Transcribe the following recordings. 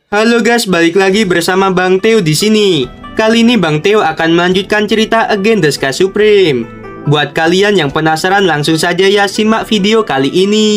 Halo guys, balik lagi bersama Bang Theo di sini. Kali ini Bang Theo akan melanjutkan cerita Again the Sky Supreme. Buat kalian yang penasaran, langsung saja ya simak video kali ini.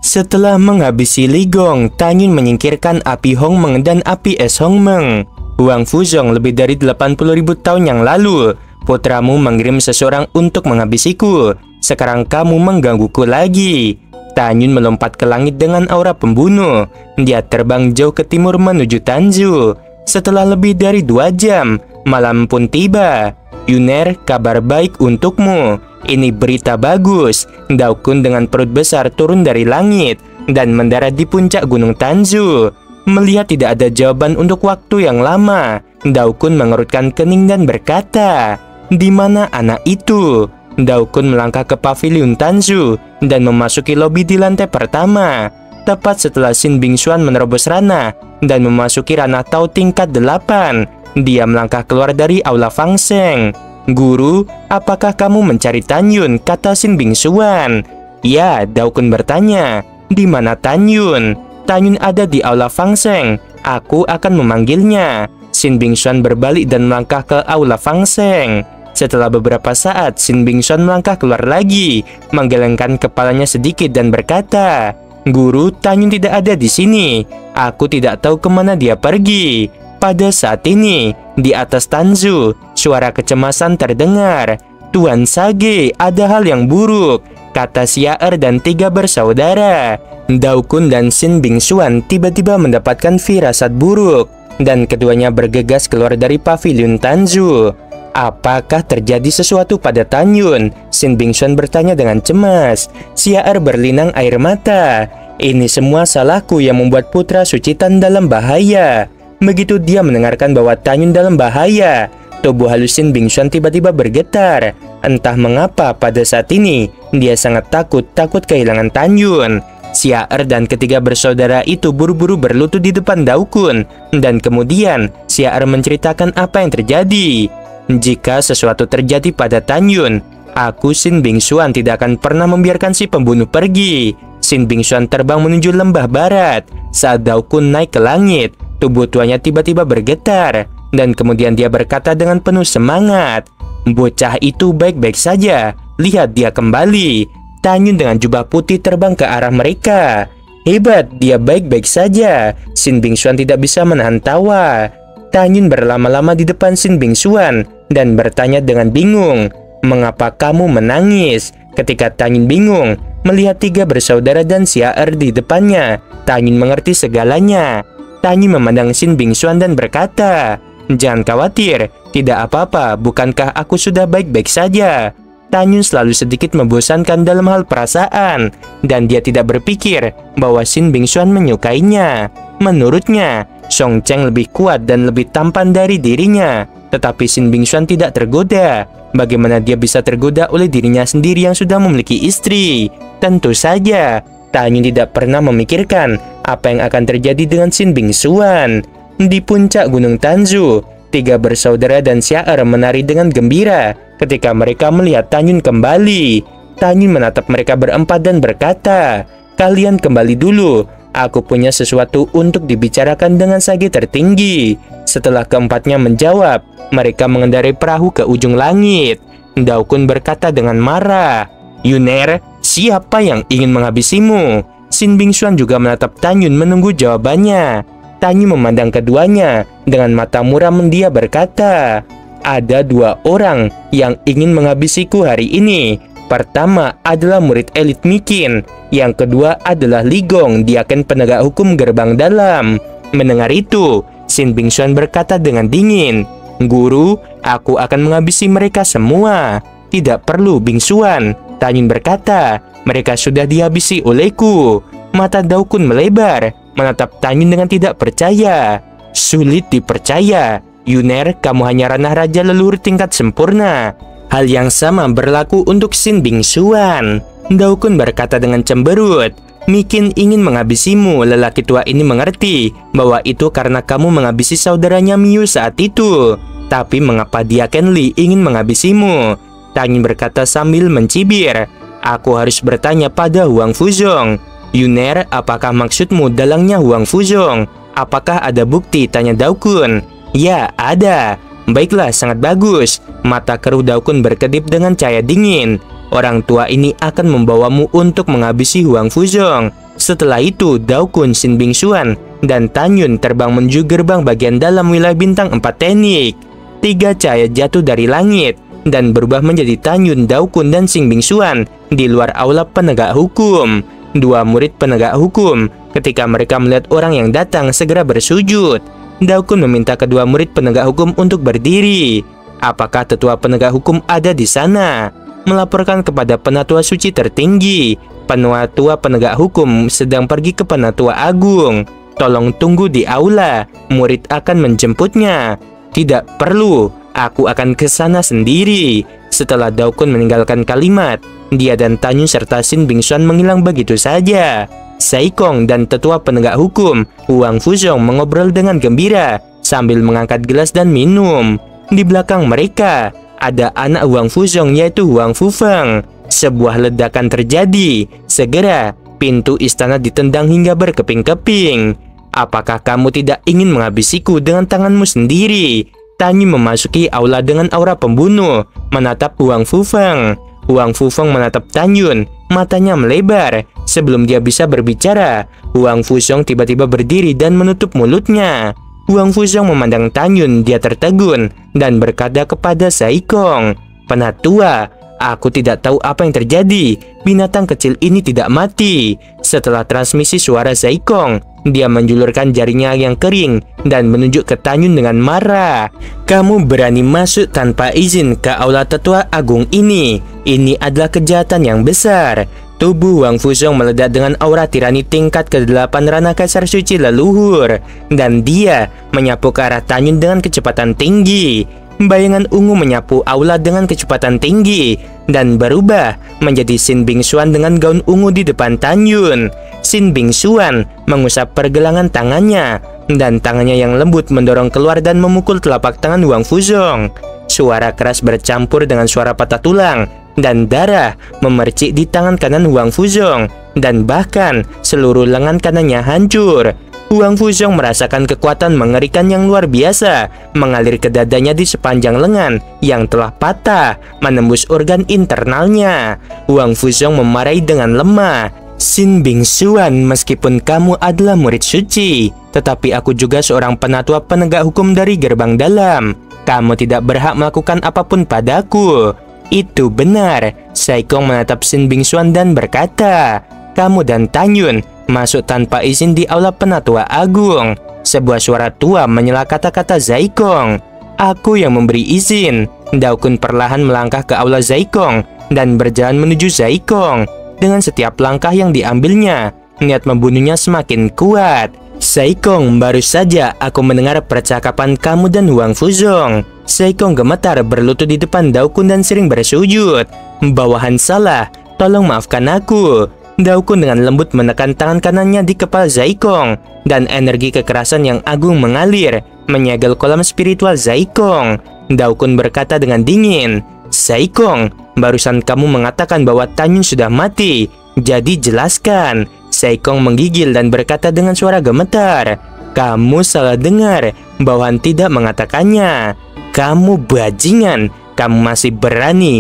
Setelah menghabisi Li Gong, Tanyun menyingkirkan api Hong Meng dan api es Hong Meng. Huang Fuzong lebih dari 80.000 tahun yang lalu, putramu mengirim seseorang untuk menghabisiku. Sekarang kamu menggangguku lagi. Tanyun melompat ke langit dengan aura pembunuh. Dia terbang jauh ke timur menuju Tanzu. Setelah lebih dari 2 jam, malam pun tiba. Yuner, kabar baik untukmu. Ini berita bagus. Daokun dengan perut besar turun dari langit dan mendarat di puncak gunung Tanzu. Melihat tidak ada jawaban untuk waktu yang lama, Daokun mengerutkan kening dan berkata, "Di mana anak itu?" Daokun melangkah ke pavilion Tanzu dan memasuki lobi di lantai pertama. Tepat setelah Xin Bingxuan menerobos ranah dan memasuki ranah Tao tingkat 8, dia melangkah keluar dari aula Fang Sheng. "Guru, apakah kamu mencari Tanyun?" kata Xin Bingxuan. "Ya," Daokun bertanya. "Di mana Tanyun?" "Tanyun ada di aula Fang Sheng. Aku akan memanggilnya." Xin Bingxuan berbalik dan melangkah ke aula Fang Sheng. Setelah beberapa saat, Xin Bingxuan melangkah keluar lagi, menggelengkan kepalanya sedikit dan berkata, "Guru, Tanyun tidak ada di sini. Aku tidak tahu kemana dia pergi." Pada saat ini, di atas Tanzu, suara kecemasan terdengar. "Tuan Sage, ada hal yang buruk," kata Xiaer dan 3 bersaudara. Daokun dan Xin Bingxuan tiba-tiba mendapatkan firasat buruk, dan keduanya bergegas keluar dari pavilion Tanzu. "Apakah terjadi sesuatu pada Tanyun?" Xin Bingxuan bertanya dengan cemas. Xiaer berlinang air mata. "Ini semua salahku yang membuat putra suci Tan dalam bahaya." Begitu dia mendengarkan bahwa Tanyun dalam bahaya, tubuh halus Xin Bingxuan tiba-tiba bergetar. Entah mengapa pada saat ini dia sangat takut kehilangan Tanyun. Xiaer dan ketiga bersaudara itu buru-buru berlutut di depan Daokun, dan kemudian Xiaer menceritakan apa yang terjadi. "Jika sesuatu terjadi pada Tanyun, aku Xin Bingxuan tidak akan pernah membiarkan si pembunuh pergi." Xin Bingxuan terbang menuju lembah barat. Saat Daokun naik ke langit, tubuh tuanya tiba-tiba bergetar, dan kemudian dia berkata dengan penuh semangat, "Bocah itu baik-baik saja. Lihat dia kembali." Tanyun dengan jubah putih terbang ke arah mereka. "Hebat, dia baik-baik saja." Xin Bingxuan tidak bisa menahan tawa. Tanyun berlama-lama di depan Xin Bingxuan dan bertanya dengan bingung, "Mengapa kamu menangis?" Ketika Tanyun bingung melihat 3 bersaudara dan Xiaer di depannya, Tanyun mengerti segalanya. Tanyun memandang Xin Bingxuan dan berkata, "Jangan khawatir, tidak apa-apa, bukankah aku sudah baik-baik saja?" Tanyun selalu sedikit membosankan dalam hal perasaan, dan dia tidak berpikir bahwa Xin Bingxuan menyukainya. Menurutnya, Song Cheng lebih kuat dan lebih tampan dari dirinya, tetapi Xin Bingxuan tidak tergoda. Bagaimana dia bisa tergoda oleh dirinya sendiri yang sudah memiliki istri? Tentu saja, Tanyun tidak pernah memikirkan apa yang akan terjadi dengan Xin Bingxuan. Di puncak gunung Tanzu, 3 bersaudara dan Xiaer menari dengan gembira ketika mereka melihat Tanyun kembali. Tanyun menatap mereka berempat dan berkata, "Kalian kembali dulu. Aku punya sesuatu untuk dibicarakan dengan Sage tertinggi." Setelah keempatnya menjawab, mereka mengendarai perahu ke ujung langit. Daokun berkata dengan marah, "Yuner, siapa yang ingin menghabisimu?" Xin Bingxuan juga menatap Tanyun menunggu jawabannya. Tanyun memandang keduanya dengan mata muram. Dia berkata, "Ada 2 orang yang ingin menghabisiku hari ini. Pertama adalah murid elit Mikin. Yang kedua adalah Li Gong, diaken penegak hukum gerbang dalam." Mendengar itu, Xin Bingxuan berkata dengan dingin, "Guru, aku akan menghabisi mereka semua." "Tidak perlu, Bingxuan," Tanyun berkata, "mereka sudah dihabisi olehku." Mata Daokun melebar, menatap Tanyun dengan tidak percaya. "Sulit dipercaya. Yuner, kamu hanya ranah raja leluhur tingkat sempurna." Hal yang sama berlaku untuk Xin Bingxuan. Daokun berkata dengan cemberut, "Mikin ingin menghabisimu." Lelaki tua ini mengerti bahwa itu karena kamu menghabisi saudaranya Miu saat itu. "Tapi mengapa Diaken Li ingin menghabisimu?" Tanyun berkata sambil mencibir, "Aku harus bertanya pada Huang Fuzong." Yuner, apakah maksudmu dalangnya Huang Fuzhong? Apakah ada bukti? Tanya Daokun. Ya, ada. Baiklah, sangat bagus. Mata keruh Daokun berkedip dengan cahaya dingin. Orang tua ini akan membawamu untuk menghabisi Huang Fuzhong. Setelah itu, Daokun, Xin Bingxuan, dan Tanyun terbang menuju gerbang bagian dalam wilayah bintang 4 teknik. 3 cahaya jatuh dari langit dan berubah menjadi Tanyun, Daokun, dan Xin Bingxuan di luar aula penegak hukum. 2 murid penegak hukum, ketika mereka melihat orang yang datang, segera bersujud. Daokun meminta kedua murid penegak hukum untuk berdiri. Apakah tetua penegak hukum ada di sana? Melaporkan kepada penatua suci tertinggi. Penatua penegak hukum sedang pergi ke penatua agung. Tolong tunggu di aula, murid akan menjemputnya. Tidak perlu, aku akan ke sana sendiri. Setelah Daokun meninggalkan kalimat, dia dan Tanyun serta Xin Bingxuan menghilang begitu saja. Saikong dan tetua penegak hukum, Huang Fuzhong, mengobrol dengan gembira sambil mengangkat gelas dan minum. Di belakang mereka, ada anak Huang Fuzhong yaitu Huang Fufeng. Sebuah ledakan terjadi. Segera, pintu istana ditendang hingga berkeping-keping. Apakah kamu tidak ingin menghabisiku dengan tanganmu sendiri? Tanyun memasuki aula dengan aura pembunuh, menatap Huang Fufeng. Huang Fufeng menatap Tanyun, matanya melebar. Sebelum dia bisa berbicara, Huang Fuzhong tiba-tiba berdiri dan menutup mulutnya. Huang Fuzhong memandang Tanyun, dia tertegun dan berkata kepada Saikong, "Penatua, aku tidak tahu apa yang terjadi. Binatang kecil ini tidak mati." Setelah transmisi suara Saikong, dia menjulurkan jarinya yang kering dan menunjuk ke Tanyun dengan marah. "Kamu berani masuk tanpa izin ke aula tetua agung ini. Ini adalah kejahatan yang besar." Tubuh Huang Fuzhong meledak dengan aura tirani tingkat ke-8 ranah kasar suci leluhur, dan dia menyapu ke arah Tanyun dengan kecepatan tinggi. Bayangan ungu menyapu aula dengan kecepatan tinggi dan berubah menjadi Xin Bingxuan dengan gaun ungu di depan Tanyun. Xin Bingxuan mengusap pergelangan tangannya, dan tangannya yang lembut mendorong keluar dan memukul telapak tangan Huang Fuzhong. Suara keras bercampur dengan suara patah tulang, dan darah memercik di tangan kanan Huang Fuzhong, dan bahkan seluruh lengan kanannya hancur. Huang Fuzhong merasakan kekuatan mengerikan yang luar biasa mengalir ke dadanya di sepanjang lengan yang telah patah, menembus organ internalnya. Huang Fuzhong memarahi dengan lemah. "Xin Bingxuan, meskipun kamu adalah murid suci, tetapi aku juga seorang penatua penegak hukum dari gerbang dalam. Kamu tidak berhak melakukan apapun padaku." "Itu benar." Saikong menatap Xin Bingxuan dan berkata, "Kamu dan Tanyun masuk tanpa izin di aula penatua agung." Sebuah suara tua menyela kata-kata Saikong. "Aku yang memberi izin." Daokun perlahan melangkah ke aula Saikong dan berjalan menuju Saikong. Dengan setiap langkah yang diambilnya, niat membunuhnya semakin kuat. "Saikong, baru saja aku mendengar percakapan kamu dan Huang Fuzhong." Saikong gemetar berlutut di depan Daokun dan sering bersujud. "Bawahan salah, tolong maafkan aku." Daokun dengan lembut menekan tangan kanannya di kepala Saikong, dan energi kekerasan yang agung mengalir, menyegel kolam spiritual Saikong. Daokun berkata dengan dingin, "Saikong, barusan kamu mengatakan bahwa Tanyun sudah mati, jadi jelaskan." Saikong menggigil dan berkata dengan suara gemetar, "Kamu salah dengar, bawahan tidak mengatakannya." "Kamu bajingan, kamu masih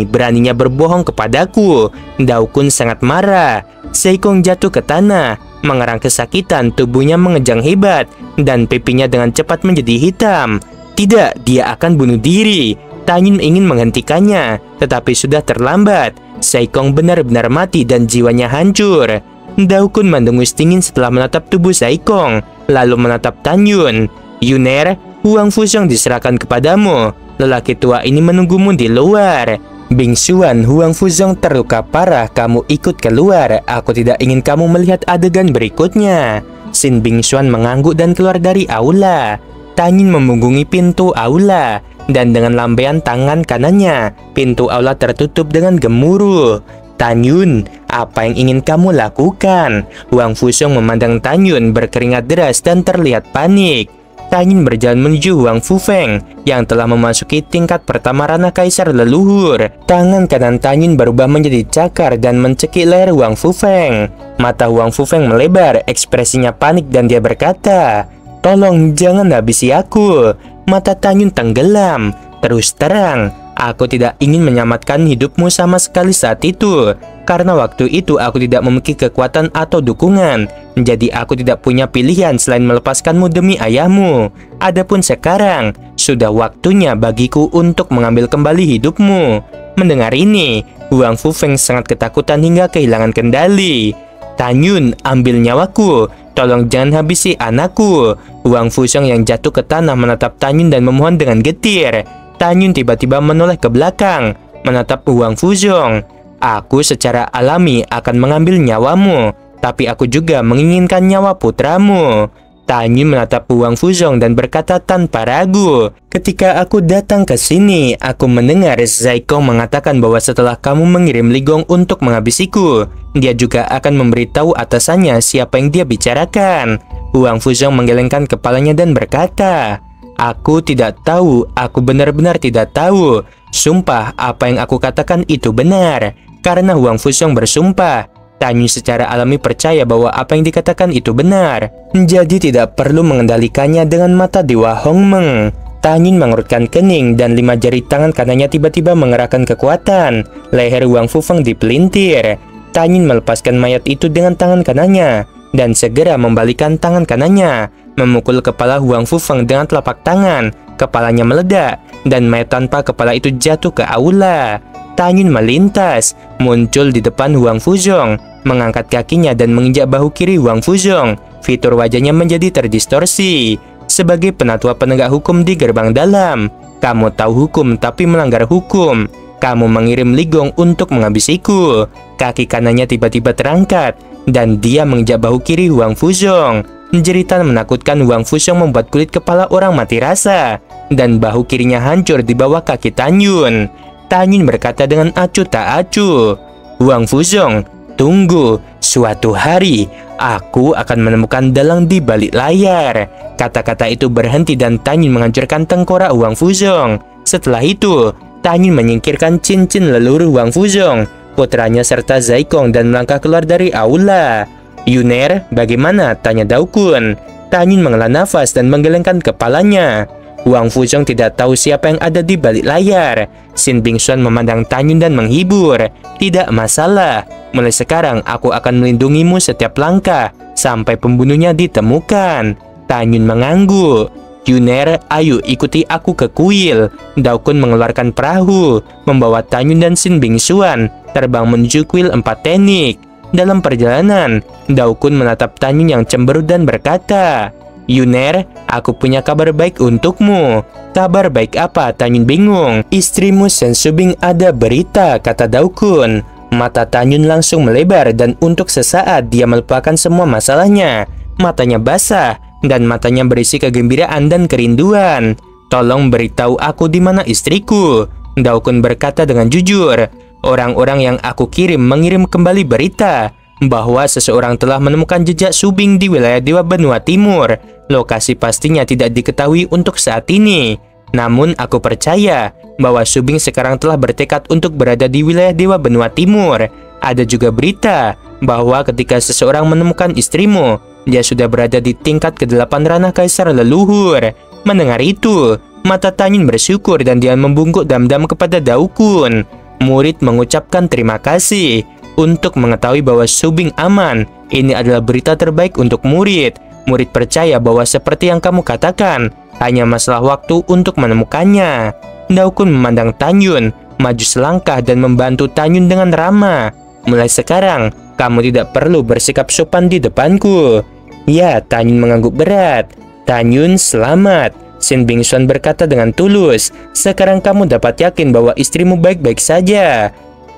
beraninya berbohong kepadaku." Daokun sangat marah. Saikong jatuh ke tanah, mengerang kesakitan, tubuhnya mengejang hebat, dan pipinya dengan cepat menjadi hitam. Tidak, dia akan bunuh diri. Tanyun ingin menghentikannya, tetapi sudah terlambat. Saikong benar-benar mati dan jiwanya hancur. Daokun mendengus dingin setelah menatap tubuh Saikong, lalu menatap Tanyun. "Yuner, Huang Fuzhong diserahkan kepadamu. Lelaki tua ini menunggumu di luar." "Bingxuan, Huang Fuzhong terluka parah, kamu ikut keluar. Aku tidak ingin kamu melihat adegan berikutnya." Xin Bingxuan mengangguk dan keluar dari aula. Tanyun memunggungi pintu aula, dan dengan lambaian tangan kanannya, pintu aula tertutup dengan gemuruh. "Tanyun, apa yang ingin kamu lakukan?" Huang Fuzhong memandang Tanyun berkeringat deras dan terlihat panik. Tanyun berjalan menuju Huang Fufeng yang telah memasuki tingkat pertama ranah kaisar leluhur. Tangan kanan Tanyun berubah menjadi cakar dan mencekik leher Huang Fufeng. Mata Huang Fufeng melebar, ekspresinya panik dan dia berkata, "Tolong jangan habisi aku." Mata Tanyun tenggelam. Terus terang, aku tidak ingin menyelamatkan hidupmu sama sekali saat itu, karena waktu itu aku tidak memiliki kekuatan atau dukungan. Jadi aku tidak punya pilihan selain melepaskanmu demi ayahmu. Adapun sekarang, sudah waktunya bagiku untuk mengambil kembali hidupmu. Mendengar ini, Huang Fufeng sangat ketakutan hingga kehilangan kendali. "Tanyun, ambil nyawaku. Tolong jangan habisi anakku." Huang Fuzong yang jatuh ke tanah menatap Tanyun dan memohon dengan getir. Tanyun tiba-tiba menoleh ke belakang, menatap Huang Fuzong. "Aku secara alami akan mengambil nyawamu, tapi aku juga menginginkan nyawa putramu." Tanyun menatap Huang Fuzong dan berkata tanpa ragu, "Ketika aku datang ke sini, aku mendengar Zaikong mengatakan bahwa setelah kamu mengirim Li Gong untuk menghabisiku, dia juga akan memberitahu atasannya siapa yang dia bicarakan." Huang Fuzong menggelengkan kepalanya dan berkata, "Aku tidak tahu, aku benar-benar tidak tahu. Sumpah apa yang aku katakan itu benar." Karena Huang Fuzong bersumpah, Tanyun secara alami percaya bahwa apa yang dikatakan itu benar. Jadi tidak perlu mengendalikannya dengan mata Dewa Hongmeng. Tanyun mengurutkan kening dan 5 jari tangan kanannya tiba-tiba mengerahkan kekuatan. Leher Huang Fufeng dipelintir. Tanyun melepaskan mayat itu dengan tangan kanannya dan segera membalikkan tangan kanannya, memukul kepala Huang Fufeng dengan telapak tangan. Kepalanya meledak dan mayat tanpa kepala itu jatuh ke aula. Tanyun melintas, muncul di depan Huang Fuzong, mengangkat kakinya dan menginjak bahu kiri Huang Fuzong. Fitur wajahnya menjadi terdistorsi. "Sebagai penatua penegak hukum di gerbang dalam, kamu tahu hukum tapi melanggar hukum. Kamu mengirim Li Gong untuk menghabisiku." Kaki kanannya tiba-tiba terangkat dan dia menginjak bahu kiri Huang Fuzong. Jeritan menakutkan Huang Fuzong membuat kulit kepala orang mati rasa dan bahu kirinya hancur di bawah kaki Tanyun. Tanyun berkata dengan acuh tak acuh, "Huang Fuzong, tunggu. Suatu hari, aku akan menemukan dalang di balik layar." Kata-kata itu berhenti dan Tanyun menghancurkan tengkorak Huang Fuzong. Setelah itu, Tanyun menyingkirkan cincin leluhur Huang Fuzong, putranya serta Zaikong dan melangkah keluar dari aula. "Yuner, bagaimana?" tanya Daokun. Tanyun menghela nafas dan menggelengkan kepalanya. Huang Fuzong tidak tahu siapa yang ada di balik layar. Sin Bingxuan memandang Tanyun dan menghibur. "Tidak masalah. Mulai sekarang aku akan melindungimu setiap langkah sampai pembunuhnya ditemukan." Tanyun mengangguk. "Yuner, ayo ikuti aku ke kuil." Daokun mengeluarkan perahu, membawa Tanyun dan Sin Bingxuan terbang menuju kuil 4 teknik. Dalam perjalanan, Daokun menatap Tanyun yang cemberut dan berkata, "Yuner, aku punya kabar baik untukmu." "Kabar baik apa?" Tanyun bingung. "Istrimu Sen Subing ada berita," kata Daokun. Mata Tanyun langsung melebar dan untuk sesaat dia melupakan semua masalahnya. Matanya basah dan matanya berisi kegembiraan dan kerinduan. "Tolong beritahu aku di mana istriku." Daokun berkata dengan jujur. "Orang-orang yang aku kirim mengirim kembali berita bahwa seseorang telah menemukan jejak Subing di wilayah Dewa Benua Timur. Lokasi pastinya tidak diketahui untuk saat ini. Namun aku percaya bahwa Subing sekarang telah bertekad untuk berada di wilayah Dewa Benua Timur. Ada juga berita bahwa ketika seseorang menemukan istrimu, dia sudah berada di tingkat ke-8 ranah kaisar leluhur." Mendengar itu, mata Tanyun bersyukur dan dia membungkuk dam-dam kepada Daokun. Murid mengucapkan terima kasih. Untuk mengetahui bahwa Subing aman, ini adalah berita terbaik untuk murid. Murid percaya bahwa seperti yang kamu katakan, hanya masalah waktu untuk menemukannya. Daokun memandang Tanyun, maju selangkah dan membantu Tanyun dengan ramah. "Mulai sekarang, kamu tidak perlu bersikap sopan di depanku." "Ya," Tanyun mengangguk berat. "Tanyun, selamat." Sin Bingxuan berkata dengan tulus, "Sekarang kamu dapat yakin bahwa istrimu baik-baik saja."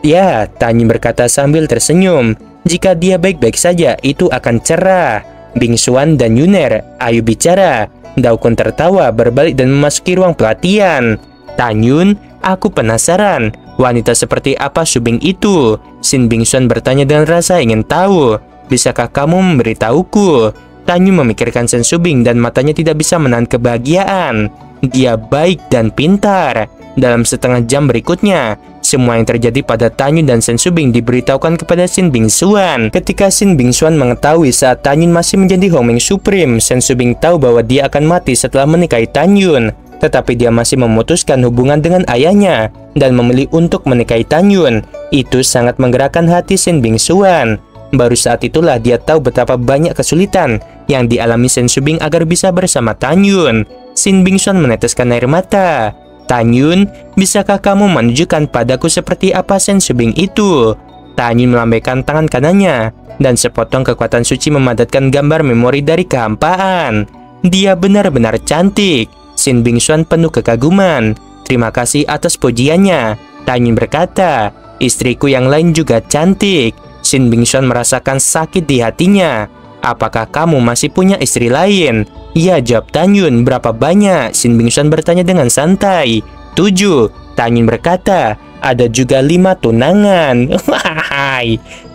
"Ya," Tanyun berkata sambil tersenyum. "Jika dia baik-baik saja, itu akan cerah." "Bingxuan dan Yuner, ayo bicara." Daokun tertawa berbalik dan memasuki ruang pelatihan. "Tanyun, aku penasaran. Wanita seperti apa Subing itu?" Sin Bingxuan bertanya dengan rasa ingin tahu. "Bisakah kamu memberitahuku?" Tanyun memikirkan Sen Subing dan matanya tidak bisa menahan kebahagiaan. Dia baik dan pintar. Dalam setengah jam berikutnya, semua yang terjadi pada Tanyun dan Sen Subing diberitahukan kepada Shin Bingxuan. Ketika Shin Bingxuan mengetahui saat Tanyun masih menjadi Hongmeng Supreme, Sen Subing tahu bahwa dia akan mati setelah menikahi Tanyun. Tetapi dia masih memutuskan hubungan dengan ayahnya dan memilih untuk menikahi Tanyun. Itu sangat menggerakkan hati Shin Bingxuan. Baru saat itulah dia tahu betapa banyak kesulitan yang dialami Sen Subing agar bisa bersama Tanyun. Shin Bingxuan meneteskan air mata. Tanyun, bisakah kamu menunjukkan padaku seperti apa Sen Subing itu? Tanyun melambaikan tangan kanannya, dan sepotong kekuatan suci memadatkan gambar memori dari kehampaan. Dia benar-benar cantik. Shin Bingxuan penuh kekaguman. Terima kasih atas pujiannya. Tanyun berkata, istriku yang lain juga cantik. Shin Bingxuan merasakan sakit di hatinya. Apakah kamu masih punya istri lain? Ya, jawab Tanyun. Berapa banyak? Shin Bingxuan bertanya dengan santai. 7. Tanyun berkata, ada juga 5 tunangan.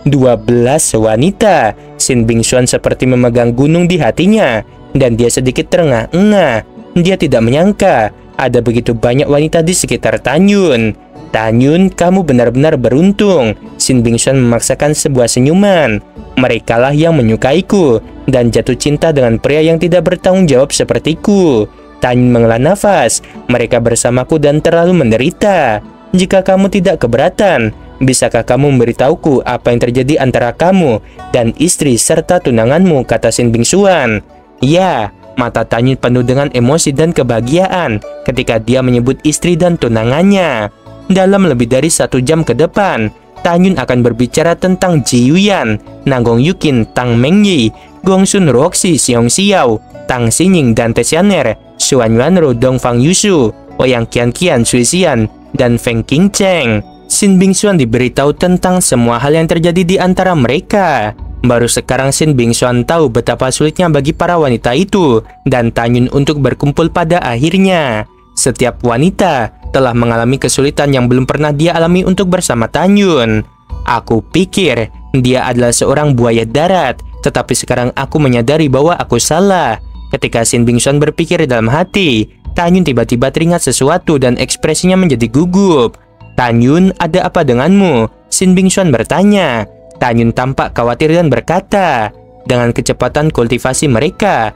12 wanita. Shin Bingxuan seperti memegang gunung di hatinya, dan dia sedikit terengah-engah. Dia tidak menyangka ada begitu banyak wanita di sekitar Tanyun. Tanyun, kamu benar-benar beruntung. Shin Bingxuan memaksakan sebuah senyuman. Merekalah yang menyukaiku dan jatuh cinta dengan pria yang tidak bertanggung jawab sepertiku. Tanyun menghela nafas. Mereka bersamaku dan terlalu menderita. Jika kamu tidak keberatan, bisakah kamu memberitahuku apa yang terjadi antara kamu dan istri serta tunanganmu, kata Shin Bingxuan. Ya, mata Tanyun penuh dengan emosi dan kebahagiaan ketika dia menyebut istri dan tunangannya. Dalam lebih dari 1 jam ke depan, Tanyun akan berbicara tentang Ji Yuyan, Nanggong Yukin, Tang Mengyi, Gongsun Roxy, Xiong Xiao, Tang Xinying dan Tesianer, Xuan Yuanro, Dongfang Yushu, Ouyang Qian, Sui Xian, dan Feng Qingcheng. Shin Bingxuan diberitahu tentang semua hal yang terjadi di antara mereka. Baru sekarang Shin Bingxuan tahu betapa sulitnya bagi para wanita itu dan Tanyun untuk berkumpul pada akhirnya. Setiap wanita telah mengalami kesulitan yang belum pernah dia alami untuk bersama Tanyun. Aku pikir dia adalah seorang buaya darat, tetapi sekarang aku menyadari bahwa aku salah. Ketika Shin Bingxuan berpikir dalam hati, Tanyun tiba-tiba teringat sesuatu dan ekspresinya menjadi gugup. Tanyun, ada apa denganmu? Shin Bingxuan bertanya. Tanyun tampak khawatir dan berkata, dengan kecepatan kultivasi mereka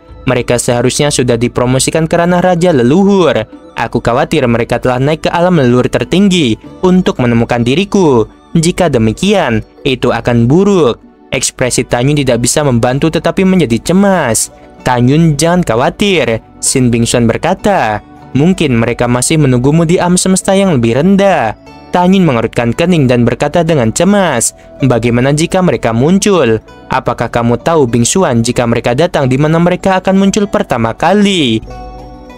seharusnya sudah dipromosikan ke ranah raja leluhur. Aku khawatir mereka telah naik ke alam leluhur tertinggi untuk menemukan diriku. Jika demikian, itu akan buruk. Ekspresi Tanyun tidak bisa membantu tetapi menjadi cemas. Tanyun, jangan khawatir. Shin Bingxuan berkata, mungkin mereka masih menunggumu di alam semesta yang lebih rendah. Tanyun mengerutkan kening dan berkata dengan cemas, bagaimana jika mereka muncul? Apakah kamu tahu Bingxuan jika mereka datang di mana mereka akan muncul pertama kali?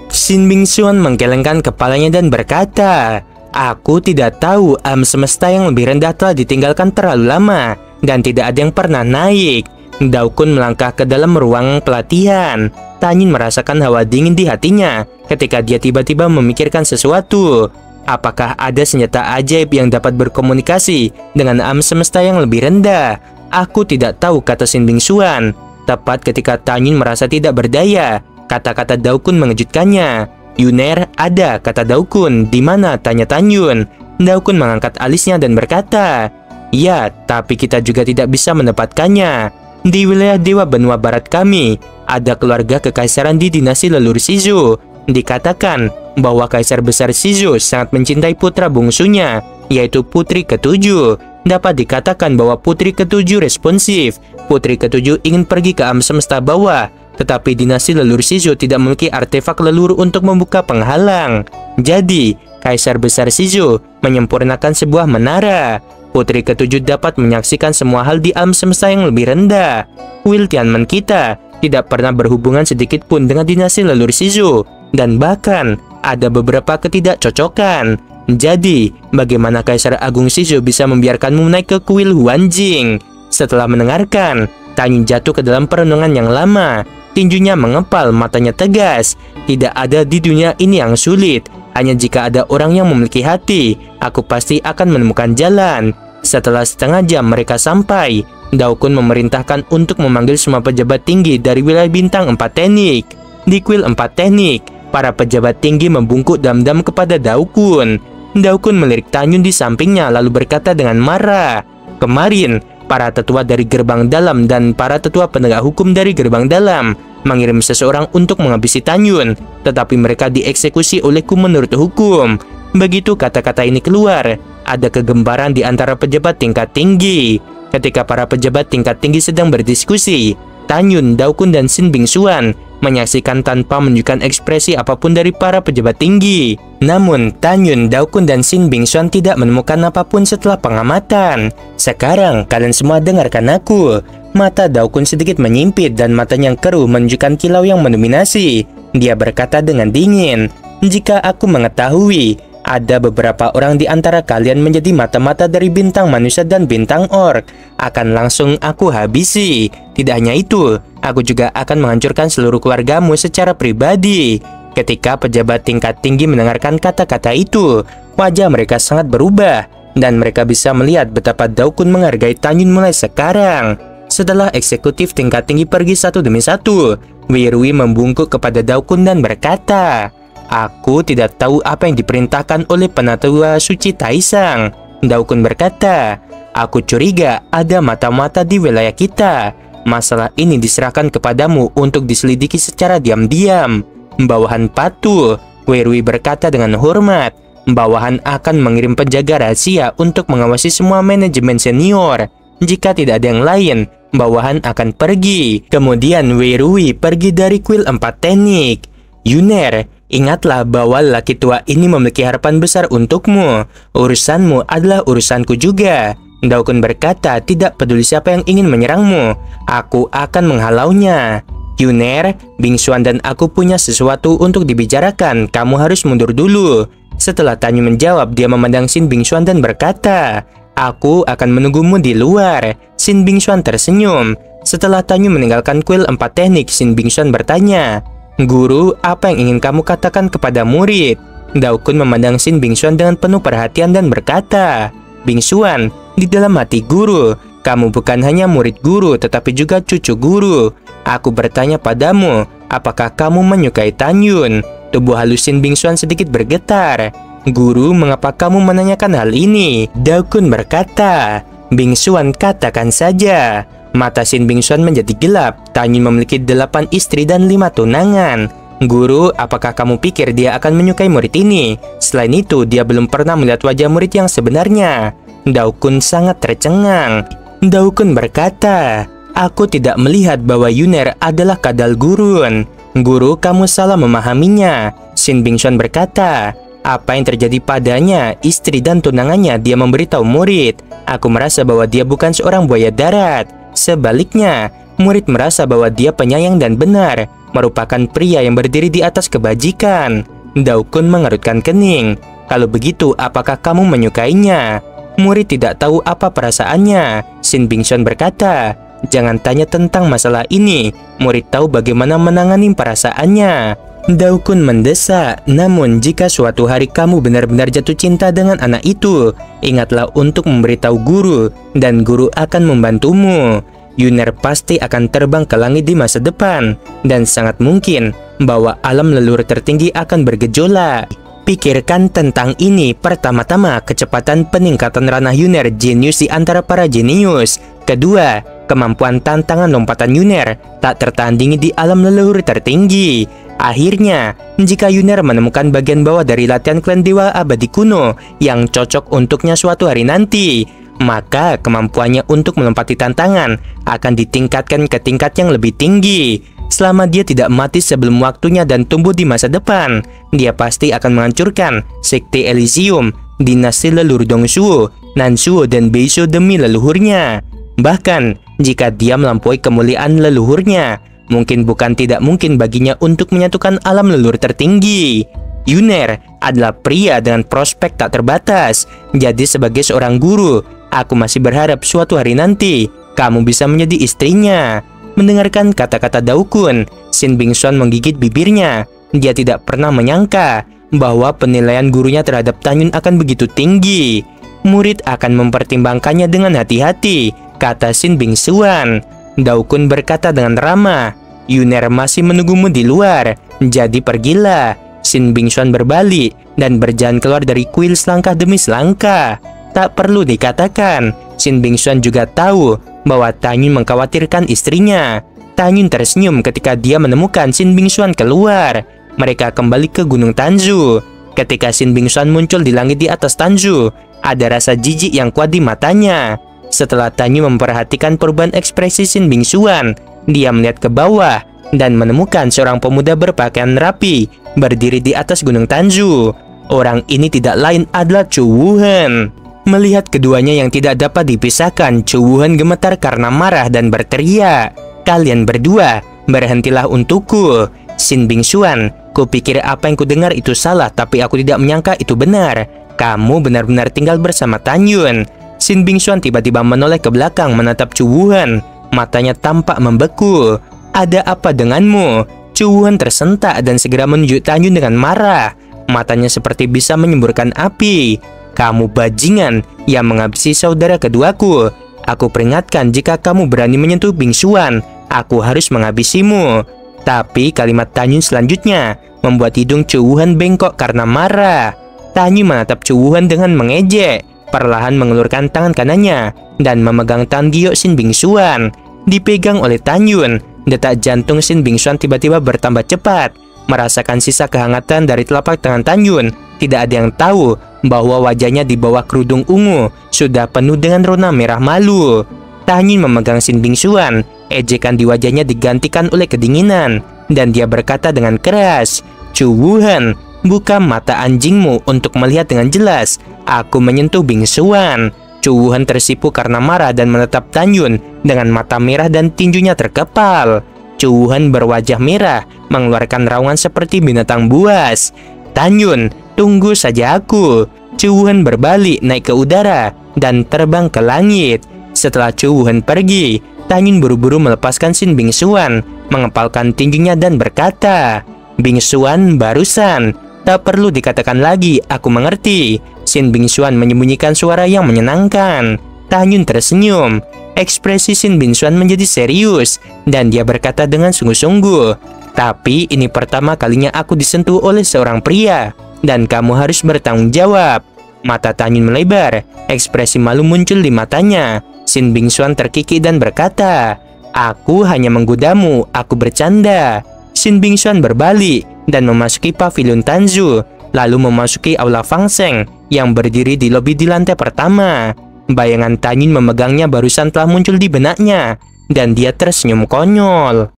Shin Bingxuan menggelengkan kepalanya dan berkata, aku tidak tahu, alam semesta yang lebih rendah telah ditinggalkan terlalu lama dan tidak ada yang pernah naik. Daokun melangkah ke dalam ruang pelatihan. Tanyun merasakan hawa dingin di hatinya ketika dia tiba-tiba memikirkan sesuatu. Apakah ada senjata ajaib yang dapat berkomunikasi dengan alam semesta yang lebih rendah? Aku tidak tahu, kata Shin Bingxuan. Tepat ketika Tanyun merasa tidak berdaya, kata-kata Daokun mengejutkannya. Yuner, ada, kata Daokun. Di mana? Tanya Tanyun. Daokun mengangkat alisnya dan berkata, ya, tapi kita juga tidak bisa mendapatkannya. Di wilayah Dewa Benua Barat kami, ada keluarga kekaisaran di dinasti leluhur Shizu. Dikatakan bahwa Kaisar Besar Shizu sangat mencintai putra bungsunya, yaitu Putri Ketujuh. Dapat dikatakan bahwa Putri Ketujuh responsif. Putri Ketujuh ingin pergi ke alam semesta bawah, tetapi dinasti leluhur Shizu tidak memiliki artefak leluhur untuk membuka penghalang. Jadi, Kaisar Besar Shizu menyempurnakan sebuah menara. Putri Ketujuh dapat menyaksikan semua hal di alam semesta yang lebih rendah. Kuil Tianmen kita tidak pernah berhubungan sedikit pun dengan dinasti leluhur Shizu. Dan bahkan ada beberapa ketidakcocokan. Jadi, bagaimana Kaisar Agung Shizu bisa membiarkanmu naik ke kuil Huanjing? Setelah mendengarkan, Tanyun jatuh ke dalam perenungan yang lama. Tinjunya mengepal, matanya tegas. Tidak ada di dunia ini yang sulit. Hanya jika ada orang yang memiliki hati, aku pasti akan menemukan jalan. Setelah setengah jam mereka sampai, Daokun memerintahkan untuk memanggil semua pejabat tinggi dari wilayah bintang 4 teknik. Di kuil 4 teknik, para pejabat tinggi membungkuk dam-dam kepada Daokun. Daokun melirik Tanyun di sampingnya lalu berkata dengan marah, "Kemarin, para tetua dari gerbang dalam dan para tetua penegak hukum dari gerbang dalam mengirim seseorang untuk menghabisi Tanyun, tetapi mereka dieksekusi olehku menurut hukum." Begitu kata-kata ini keluar, ada kegemparan di antara pejabat tingkat tinggi. Ketika para pejabat tingkat tinggi sedang berdiskusi, Tanyun, Daokun, dan Shin Bingxuan menyaksikan tanpa menunjukkan ekspresi apapun dari para pejabat tinggi. Namun, Tanyun, Daokun, dan Shin Bingxuan tidak menemukan apapun setelah pengamatan. Sekarang, kalian semua dengarkan aku. Mata Daokun sedikit menyimpit dan matanya yang keruh menunjukkan kilau yang mendominasi. Dia berkata dengan dingin, "Jika aku mengetahui ada beberapa orang di antara kalian menjadi mata-mata dari bintang manusia dan bintang orc, akan langsung aku habisi. Tidak hanya itu, aku juga akan menghancurkan seluruh keluargamu secara pribadi." Ketika pejabat tingkat tinggi mendengarkan kata-kata itu, wajah mereka sangat berubah, dan mereka bisa melihat betapa Daokun menghargai Tanyun mulai sekarang. Setelah eksekutif tingkat tinggi pergi satu demi satu, Wei Rui membungkuk kepada Daokun dan berkata, "Aku tidak tahu apa yang diperintahkan oleh Penatua Suci Taisang." Daokun berkata, "Aku curiga ada mata-mata di wilayah kita. Masalah ini diserahkan kepadamu untuk diselidiki secara diam-diam." "Bawahan patuh," Wei Rui berkata dengan hormat. "Bawahan akan mengirim penjaga rahasia untuk mengawasi semua manajemen senior. Jika tidak ada yang lain, bawahan akan pergi." Kemudian Wei Rui pergi dari kuil 4 teknik. "Yuner, ingatlah bahwa lelaki tua ini memiliki harapan besar untukmu. Urusanmu adalah urusanku juga." Daokun berkata, "Tidak peduli siapa yang ingin menyerangmu, aku akan menghalaunya." "Yuner, Bingxuan dan aku punya sesuatu untuk dibicarakan. Kamu harus mundur dulu." Setelah Tanyun menjawab, dia memandang Shin Bingxuan dan berkata, "Aku akan menunggumu di luar." Shin Bingxuan tersenyum. Setelah Tanyun meninggalkan kuil 4 teknik, Shin Bingxuan bertanya, "Guru, apa yang ingin kamu katakan kepada murid?" Daokun memandang Shin Bingxuan dengan penuh perhatian dan berkata, "Bingxuan, di dalam hati guru, kamu bukan hanya murid guru tetapi juga cucu guru. Aku bertanya padamu, apakah kamu menyukai Tanyun?" Tubuh halus Shin Bingxuan sedikit bergetar. "Guru, mengapa kamu menanyakan hal ini?" Daokun berkata, "Bingxuan, katakan saja." Mata Shin Bingxuan menjadi gelap. Tanyun memiliki 8 istri dan 5 tunangan. "Guru, apakah kamu pikir dia akan menyukai murid ini? Selain itu, dia belum pernah melihat wajah murid yang sebenarnya." Daokun sangat tercengang. Daokun berkata, "Aku tidak melihat bahwa Yuner adalah kadal gurun. Guru, kamu salah memahaminya." Shin Bingxuan berkata, "Apa yang terjadi padanya, istri dan tunangannya dia memberitahu murid. Aku merasa bahwa dia bukan seorang buaya darat. Sebaliknya, murid merasa bahwa dia penyayang dan benar, merupakan pria yang berdiri di atas kebajikan." Daokun mengerutkan kening. "Kalau begitu, apakah kamu menyukainya?" Murid tidak tahu apa perasaannya. Shin Bingxuan berkata, "Jangan tanya tentang masalah ini. Murid tahu bagaimana menangani perasaannya." Daokun mendesak, "Namun jika suatu hari kamu benar-benar jatuh cinta dengan anak itu, ingatlah untuk memberitahu guru, dan guru akan membantumu. Yuner pasti akan terbang ke langit di masa depan, dan sangat mungkin bahwa alam leluhur tertinggi akan bergejolak. Pikirkan tentang ini. Pertama-tama, kecepatan peningkatan ranah Yuner jenius di antara para jenius. Kedua, kemampuan tantangan lompatan Yuner tak tertandingi di alam leluhur tertinggi. Akhirnya, jika Yuner menemukan bagian bawah dari latihan klan Dewa Abadi kuno yang cocok untuknya suatu hari nanti, maka kemampuannya untuk melompati tantangan akan ditingkatkan ke tingkat yang lebih tinggi. Selama dia tidak mati sebelum waktunya dan tumbuh di masa depan, dia pasti akan menghancurkan Sekte Elysium, dinasti leluhur Dongsuo, Nansuo, dan Beisho demi leluhurnya. Bahkan, jika dia melampaui kemuliaan leluhurnya, mungkin bukan tidak mungkin baginya untuk menyatukan alam leluhur tertinggi. Yuner adalah pria dengan prospek tak terbatas. Jadi sebagai seorang guru, aku masih berharap suatu hari nanti kamu bisa menjadi istrinya." Mendengarkan kata-kata Daokun, Shin Bingxuan menggigit bibirnya. Dia tidak pernah menyangka bahwa penilaian gurunya terhadap Tanyun akan begitu tinggi. Murid akan mempertimbangkannya dengan hati-hati kata Shin Bingsuan. Daokun berkata dengan ramah, Yuner masih menunggumu di luar, jadi pergilah. Shin Bingsuan berbalik dan berjalan keluar dari kuil selangkah demi selangkah. Tak perlu dikatakan, Shin Bingsuan juga tahu bahwa Tanyun mengkhawatirkan istrinya. Tanyun tersenyum ketika dia menemukan Shin Bingsuan keluar. Mereka kembali ke Gunung Tanzu. Ketika Shin Bingsuan muncul di langit di atas Tanzu, ada rasa jijik yang kuat di matanya. Setelah Tanyun memperhatikan perubahan ekspresi Shin Bingsuan, dia melihat ke bawah dan menemukan seorang pemuda berpakaian rapi berdiri di atas Gunung Tanzu. Orang ini tidak lain adalah Chu Wuhen. Melihat keduanya yang tidak dapat dipisahkan, Chu Wuhen gemetar karena marah dan berteriak, "Kalian berdua, berhentilah untukku. Shin Bingsuan, kupikir apa yang kudengar itu salah, tapi aku tidak menyangka itu benar. Kamu benar-benar tinggal bersama Tanyun." Shin Bingsuan tiba-tiba menoleh ke belakang menatap Chu Wuhen. Matanya tampak membeku. "Ada apa denganmu?" Chu Wuhen tersentak dan segera menunjuk Tanyun dengan marah. Matanya seperti bisa menyemburkan api. "Kamu bajingan yang menghabisi saudara keduaku. Aku peringatkan, jika kamu berani menyentuh Bingsuan, aku harus menghabisimu." Tapi kalimat Tanyun selanjutnya membuat hidung Chu Wuhen bengkok karena marah. Tanyun menatap Chu Wuhen dengan mengejek, perlahan mengelurkan tangan kanannya dan memegang tangan giok Shin Bingsuan. Dipegang oleh Tanyun, detak jantung Shin Bingsuan tiba-tiba bertambah cepat. Merasakan sisa kehangatan dari telapak tangan Tanyun, tidak ada yang tahu bahwa wajahnya di bawah kerudung ungu sudah penuh dengan rona merah malu. Tanyun memegang Shin Bingsuan, ejekan di wajahnya digantikan oleh kedinginan, dan dia berkata dengan keras, "Chu Wuhen, buka mata anjingmu untuk melihat dengan jelas. Aku menyentuh Bingsuan." Chu Wuhen tersipu karena marah dan menatap Tanyun dengan mata merah dan tinjunya terkepal. Chu Wuhen berwajah merah, mengeluarkan raungan seperti binatang buas. "Tanyun, tunggu saja aku." Chu Wuhen berbalik naik ke udara dan terbang ke langit. Setelah Chu Wuhen pergi, Tanyun buru-buru melepaskan Shin Bingsuan, mengepalkan tinjunya dan berkata, "Bingsuan barusan. Tak perlu dikatakan lagi, aku mengerti." Shin Bingsuan menyembunyikan suara yang menyenangkan. Tanyun tersenyum. Ekspresi Shin Bingsuan menjadi serius, dan dia berkata dengan sungguh-sungguh, "Tapi ini pertama kalinya aku disentuh oleh seorang pria, dan kamu harus bertanggung jawab." Mata Tanyun melebar, ekspresi malu muncul di matanya. Shin Bingsuan terkikik dan berkata, "Aku hanya menggodamu, aku bercanda." Shin Bingsuan berbalik dan memasuki pavilion Tanzu, lalu memasuki aula Fang Sheng yang berdiri di lobi di lantai pertama. Bayangan Tanyun memegangnya barusan telah muncul di benaknya, dan dia tersenyum konyol.